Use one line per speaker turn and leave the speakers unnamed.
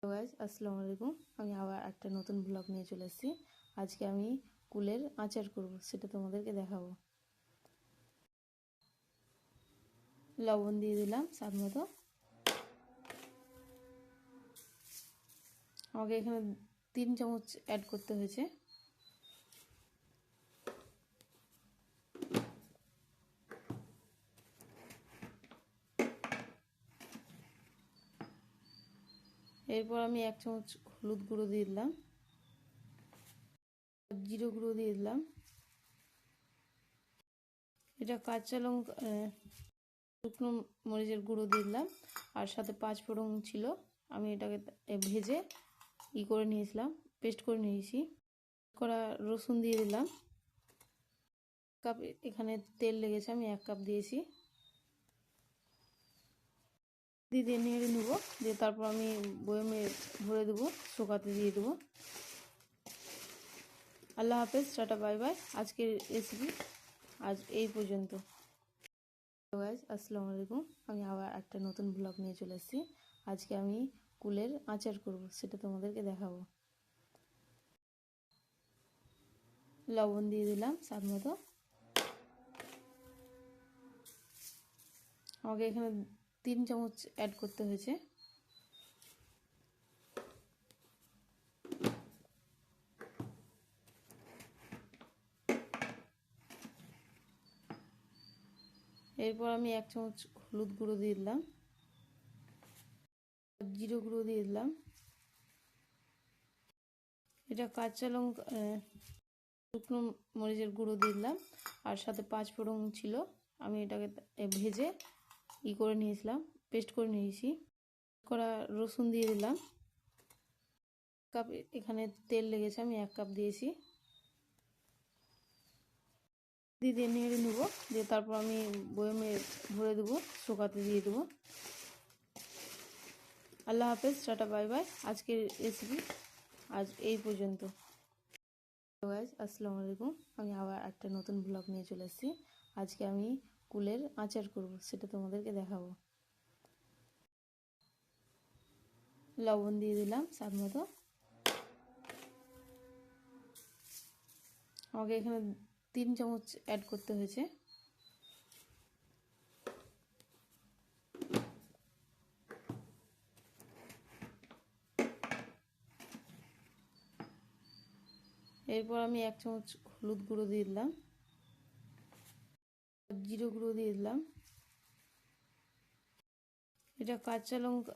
Hello guys, আসসালামু আলাইকুম। আমি আবার একটা নতুন ব্লগ নিয়ে চলে এসেছি। আজকে আমি কুলের আচার করব, সেটা তোমাদেরকে দেখাবো। লবণ দিয়ে দিলাম স্বাদ মতো। আমাকে এখানে 3 চামচ অ্যাড করতে হয়েছে। এরপর আমি 1 চামচ হলুদ গুঁড়ো দিয়ে দিলাম, জিরে গুঁড়ো দিয়ে দিলাম। এটা কাঁচা লঙ্কা, শুকনো মরিচের গুঁড়ো দিয়ে দিলাম, আর সাথে 5 ফোড়ন ছিল। আমি এটাকে ভেজে করে নিয়েছিলাম, পেস্ট করে নিয়েছি। করা রসুন দিয়ে দিলাম। কাপ এখানে তেল লেগেছে, আমি 1 কাপ দিয়েছি। দিয়ে নেড়ে নেবো, দিয়ে তারপর আমি বয়মে ভরে দেবো, শুকাতে দিয়ে দেবো। আল্লাহ হাফেজ, টাটা বাই বাই। আজকের রেসিপি আজ এই পর্যন্ত। গাইস, আসসালামু আলাইকুম। আমি আবার একটা নতুন ব্লগ নিয়ে চলে এসেছি। আজকে আমি কুলের আচার করব, সেটা তোমাদেরকে দেখাবো। লবণ দিয়ে দিলাম স্বাদ মতো। আমাকে এখানে 3 চামচ অ্যাড করতে হয়েছে। এরপর আমি 1 চামচ হলুদ গুঁড়ো দিয়ে দিলাম, জিরে গুঁড়ো দিয়ে দিলাম। এটা কাঁচা লঙ্কা, শুকনো মরিচের গুঁড়ো দিয়ে দিলাম, আর সাথে 5 ফোড়ন ছিল। আমি এটাকে ভেজে করে নিয়েছিলাম, পেস্ট করে নিয়েছি। করা রসুন দিয়ে দিলাম। কাপ এখানে তেল লেগেছে, আমি 1 কাপ দিয়েছি। দিয়ে নেড়ে নেবো, দিয়ে তারপর আমি বয়মে ভরে দেবো, শুকাতে দিয়ে দেবো। আল্লাহ হাফেজ, টাটা বাই বাই। আজকের রেসিপি আজ এই পর্যন্ত। গাইস, আসসালামু আলাইকুম। আমি আবার একটা নতুন ব্লগ নিয়ে চলে এসেছি। আজকে আমি কুলের আচার করব, সেটা তোমাদেরকে দেখাবো। লবণ দিয়ে দিলাম স্বাদ মতো। আমাকে এখানে 3 চামচ অ্যাড করতে হয়েছে। এরপর আমি 1 চামচ হলুদ গুঁড়ো দিয়ে দিলাম, জিরে গুঁড়ো দিয়ে দিলাম। এটা কাঁচা লঙ্কা,